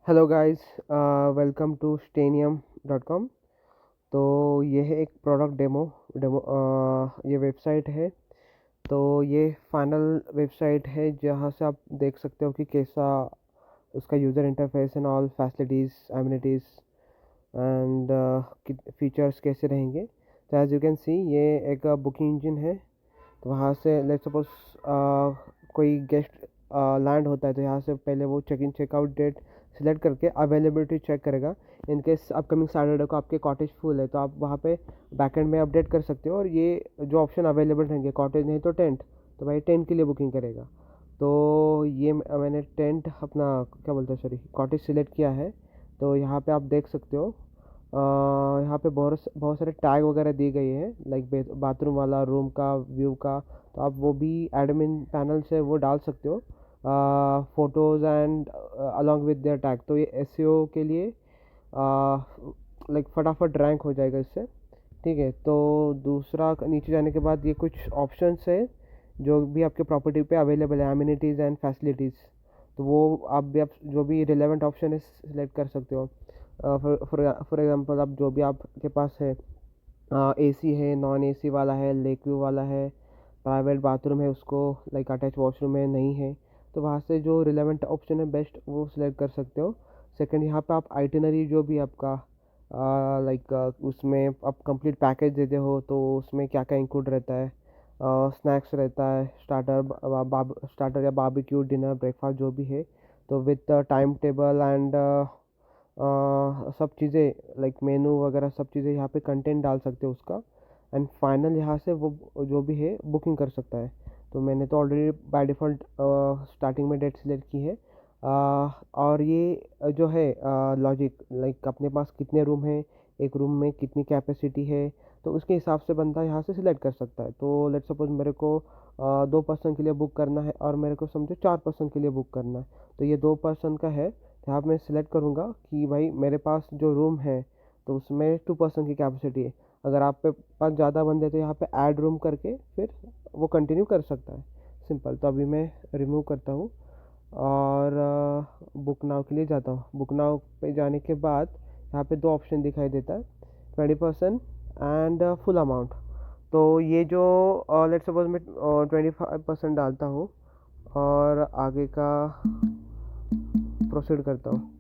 Hello guys, welcome to stanium.com। तो ये है एक प्रोडक्ट डेमो डेमो ये वेबसाइट है। तो ये फाइनल वेबसाइट है जहाँ से आप देख सकते हो कि कैसा उसका user interface and all facilities, amenities and features कैसे रहेंगे। तो एज यू कैन सी ये एक बुकिंग इंजन है। तो वहाँ से लेट्स सपोज कोई गेस्ट लैंड होता है तो यहाँ से पहले वो check in checkout date select करके अवेलेबिलिटी चेक करेगा। इन केस अपकमिंग सैटरडे को आपके कॉटेज फुल है तो आप वहाँ पे बैकएंड में अपडेट कर सकते हो और ये जो ऑप्शन अवेलेबल रहेंगे, कॉटेज नहीं तो टेंट, तो भाई टेंट के लिए बुकिंग करेगा। तो ये मैंने टेंट अपना क्या बोलते हैं, सॉरी, कॉटेज सिलेक्ट किया है। तो यहाँ पे आप देख सकते हो यहाँ पे बहुत बहुत सारे टैग वगैरह दी गई है, लाइक बाथरूम वाला, रूम का, व्यू का। तो आप वो भी एडमिन पैनल से वो डाल सकते हो, photos and along with their tag. तो ये एसईओ के लिए लाइक फटाफट रैंक हो जाएगा इससे। ठीक है, तो दूसरा नीचे जाने के बाद ये कुछ ऑप्शंस है जो भी आपके प्रॉपर्टी पे अवेलेबल है, एमिनिटीज़ एंड फैसिलिटीज़। तो वो आप जो भी रिलेवेंट ऑप्शन है सिलेक्ट कर सकते हो। फॉर एग्जांपल आप जो भी आपके पास है, एसी है, नॉन एसी वाला है, लेक व्यू वाला है, प्राइवेट बाथरूम है उसको, लाइक अटैच वॉशरूम है नहीं है, तो वहाँ से जो रिलेवेंट ऑप्शन है बेस्ट वो सिलेक्ट कर सकते हो। सेकंड, यहाँ पे आप आइटिनरी जो भी आपका लाइक उसमें आप कंप्लीट पैकेज देते हो तो उसमें क्या क्या इंक्लूड रहता है। स्नैक्स रहता है, स्टार्टर या बारबेक्यू, डिनर, ब्रेकफास्ट जो भी है। तो विथ टाइम टेबल एंड सब चीज़ें लाइक मेनू वगैरह सब चीज़ें यहाँ पे कंटेंट डाल सकते हो उसका। एंड फाइनल यहाँ से वो जो भी है बुकिंग कर सकता है। तो मैंने तो ऑलरेडी बाय डिफ़ॉल्ट स्टार्टिंग में डेट सिलेक्ट की है। और ये जो है लॉजिक, लाइक अपने पास कितने रूम हैं, एक रूम में कितनी कैपेसिटी है, तो उसके हिसाब से बंदा यहाँ से सिलेक्ट कर सकता है। तो लेट्स सपोज मेरे को 2 पर्सन के लिए बुक करना है और मेरे को समझो 4 पर्सन के लिए बुक करना है। तो ये 2 पर्सन का है, तो यहाँ मैं सिलेक्ट करूँगा कि भाई मेरे पास जो रूम है तो उसमें 2 पर्सन की कैपेसिटी है। अगर आप पे पास ज़्यादा बंदे तो यहाँ पे ऐड रूम करके फिर वो कंटिन्यू कर सकता है। सिंपल। तो अभी मैं रिमूव करता हूँ और बुक नाउ के लिए जाता हूँ। बुक नाउ पे जाने के बाद यहाँ पे 2 ऑप्शन दिखाई देता है, 20% एंड फुल अमाउंट। तो ये जो लेट्स सपोज मैं 25% डालता हूँ और आगे का प्रोसीड करता हूँ।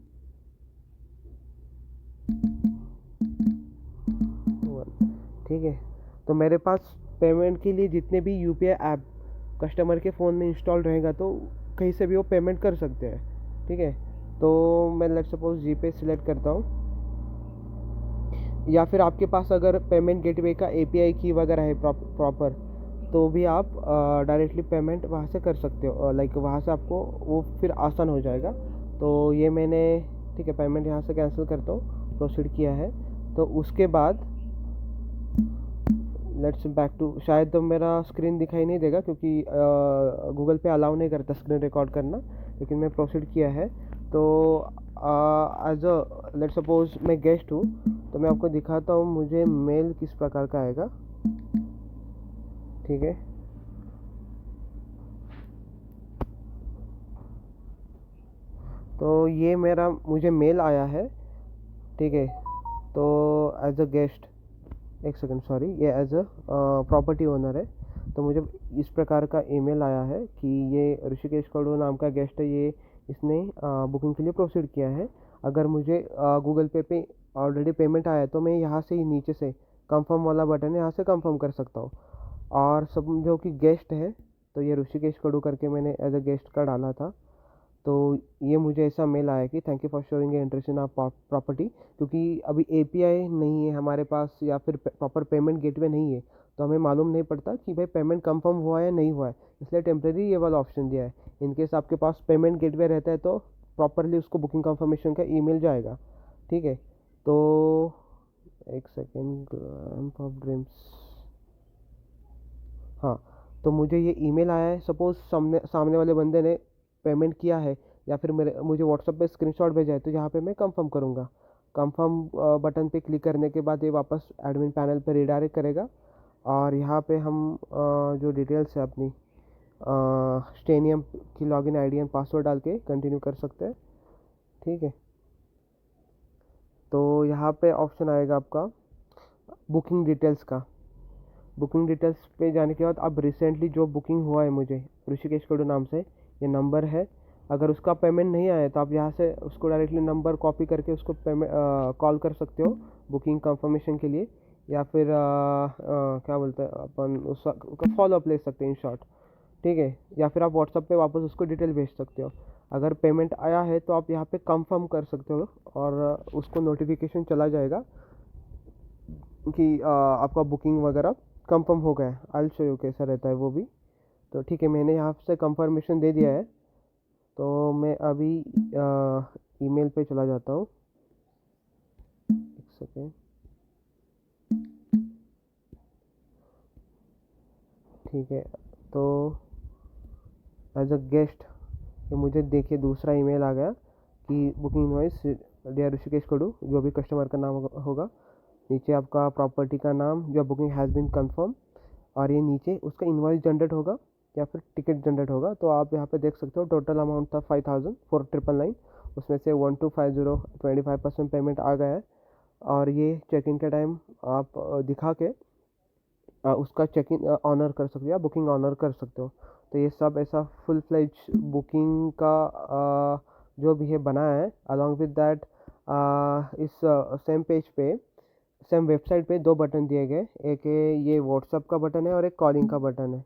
ठीक है, तो मेरे पास पेमेंट के लिए जितने भी यूपीआई ऐप कस्टमर के फ़ोन में इंस्टॉल रहेगा तो कहीं से भी वो पेमेंट कर सकते हैं। ठीक है, तो मैं लेट्स सपोज जीपे सिलेक्ट करता हूँ। या फिर आपके पास अगर पेमेंट गेटवे का एपीआई की वगैरह है प्रॉपर, तो भी आप डायरेक्टली पेमेंट वहाँ से कर सकते हो, लाइक वहाँ से आपको वो फिर आसान हो जाएगा। तो ये मैंने, ठीक है, पेमेंट यहाँ से कैंसिल करता हूँ, प्रोसीड किया है। तो उसके बाद लेट्स बैक टू, शायद तो मेरा स्क्रीन दिखाई नहीं देगा क्योंकि गूगल पे अलाउ नहीं करता स्क्रीन रिकॉर्ड करना, लेकिन मैं प्रोसीड किया है। तो एज अ लेट्स सपोज मैं गेस्ट हूँ, तो मैं आपको दिखाता हूँ मुझे मेल किस प्रकार का आएगा। ठीक है, तो ये मेरा मुझे मेल आया है। ठीक है, तो एज अ गेस्ट, एक सेकंड, सॉरी, ये एज अ प्रॉपर्टी ओनर है। तो मुझे इस प्रकार का ईमेल आया है कि ये ऋषिकेश कड़ू नाम का गेस्ट है, ये इसने बुकिंग के लिए प्रोसीड किया है। अगर मुझे गूगल पे ऑलरेडी पेमेंट आया है तो मैं यहाँ से ही नीचे से कंफर्म वाला बटन है, यहाँ से कंफर्म कर सकता हूँ। और समझो कि गेस्ट है, तो ये ऋषिकेश कड़ू करके मैंने एज अ गेस्ट का डाला था। तो ये मुझे ऐसा मेल आया कि thank you for showing interest in our property. क्योंकि अभी एपीआई नहीं है हमारे पास या फिर प्रॉपर पेमेंट गेटवे नहीं है, तो हमें मालूम नहीं पड़ता कि भाई पेमेंट कंफर्म हुआ है या नहीं हुआ है। इसलिए टेम्प्रेरी ये वाला ऑप्शन दिया है। इनकेस आपके पास पेमेंट गेटवे रहता है तो प्रॉपरली उसको बुकिंग कंफर्मेशन का ईमेल जाएगा। ठीक है, तो एक सेकेंड, ग्लैम्प ऑफ ड्रीम्स, हाँ। तो मुझे ये ईमेल आया है, सपोज सामने सामने वाले बंदे ने पेमेंट किया है या फिर मेरे मुझे व्हाट्सएप पे स्क्रीनशॉट भेजा है, तो यहाँ पे मैं कंफर्म करूँगा। कंफर्म बटन पे क्लिक करने के बाद ये वापस एडमिन पैनल पे रिडायरेक्ट करेगा और यहाँ पे हम जो डिटेल्स है अपनी स्टेनियम की लॉगिन आईडी एंड पासवर्ड डाल के कंटिन्यू कर सकते हैं। ठीक है, तो यहाँ पे ऑप्शन आएगा आपका बुकिंग डिटेल्स का। बुकिंग डिटेल्स पे जाने के बाद अब रिसेंटली जो बुकिंग हुआ है मुझे ऋषिकेश कड़ू नाम से, ये नंबर है। अगर उसका पेमेंट नहीं आया तो आप यहाँ से उसको डायरेक्टली नंबर कॉपी करके उसको पेमेंट कॉल कर सकते हो बुकिंग कंफर्मेशन के लिए, या फिर क्या बोलते हैं अपन उसका फॉलो अप ले सकते हैं इन शॉर्ट। ठीक है, या फिर आप व्हाट्सअप पे वापस उसको डिटेल भेज सकते हो। अगर पेमेंट आया है तो आप यहाँ पे कंफर्म कर सकते हो और उसको नोटिफिकेशन चला जाएगा कि आपका बुकिंग वगैरह कंफर्म हो गया है। आई शो यू कैसा रहता है वो भी। तो ठीक है, मैंने यहाँ से कंफर्मेशन दे दिया है। तो मैं अभी ईमेल पे चला जाता हूँ, एक सेकेंड। ठीक है, तो एज अ गेस्ट ये मुझे देखिए दूसरा ईमेल आ गया कि बुकिंग इनवॉइस डियर ऋषिकेश कड़ू, जो भी कस्टमर का नाम होगा, नीचे आपका प्रॉपर्टी का नाम जो बुकिंग हैज़ बीन कंफर्म, और ये नीचे उसका इनवॉइस जनरेट होगा या फिर टिकट जनरेट होगा। तो आप यहाँ पे देख सकते हो टोटल अमाउंट था 5,000 उसमें से 1250 25% पेमेंट आ गया है। और ये चेक इन के टाइम आप दिखा के उसका चेक इन ऑनर कर सकते हो या बुकिंग ऑनर कर सकते हो। तो ये सब ऐसा फुल फ्लेज बुकिंग का जो भी है बनाया है। अलॉन्ग विद दैट इस सेम पेज पे, सेम वेबसाइट पे दो बटन दिए गए, एक है ये व्हाट्सअप का बटन है और एक कॉलिंग का बटन है।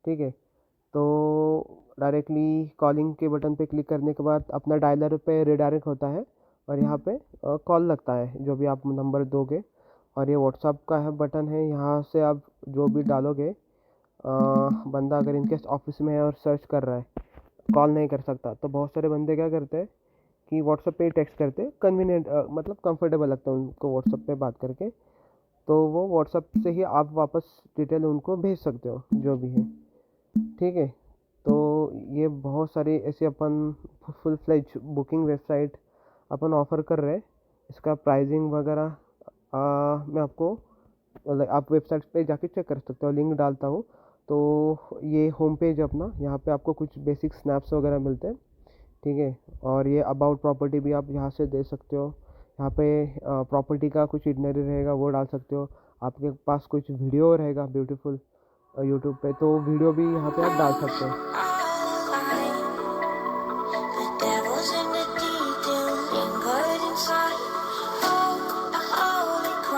ठीक है, तो डायरेक्टली कॉलिंग के बटन पे क्लिक करने के बाद अपना डायलर पे रिडायरेक्ट होता है और यहाँ पे कॉल लगता है जो भी आप नंबर दोगे। और ये व्हाट्सअप का है बटन है, यहाँ से आप जो भी डालोगे, बंदा अगर इनकेस ऑफिस में है और सर्च कर रहा है, कॉल नहीं कर सकता, तो बहुत सारे बंदे क्या करते हैं कि व्हाट्सअप पे ही टेक्स्ट करते हैं। कन्वीनियंट मतलब कंफर्टेबल लगता है उनको व्हाट्सअप पे बात करके, तो वो व्हाट्सअप से ही आप वापस डिटेल उनको भेज सकते हो जो भी है। ठीक है, तो ये बहुत सारी ऐसे अपन फुल फ्लेज बुकिंग वेबसाइट अपन ऑफ़र कर रहे हैं। इसका प्राइसिंग वगैरह मैं आपको आप वेबसाइट पे जाके चेक कर सकते हो, लिंक डालता हूँ। तो ये होम पेज अपना, यहाँ पे आपको कुछ बेसिक स्नैप्स वगैरह मिलते हैं। ठीक है, और ये अबाउट प्रॉपर्टी भी आप यहाँ से दे सकते हो। यहाँ पे प्रॉपर्टी का कुछ इटनरी रहेगा वो डाल सकते हो। आपके पास कुछ वीडियो रहेगा ब्यूटीफुल यूट्यूब पे, तो वीडियो भी यहाँ पे आप डाल सकते हो।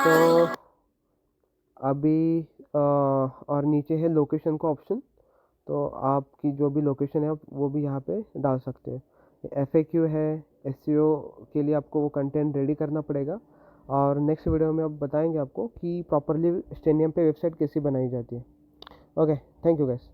तो अभी और नीचे है लोकेशन का ऑप्शन, तो आपकी जो भी लोकेशन है आप वो भी यहाँ पे डाल सकते हो। FAQ है, SEO के लिए आपको वो कंटेंट रेडी करना पड़ेगा। और नेक्स्ट वीडियो में अब बताएंगे आपको कि प्रॉपरली स्टेनियम पे वेबसाइट कैसे बनाई जाती है। Okay, thank you guys.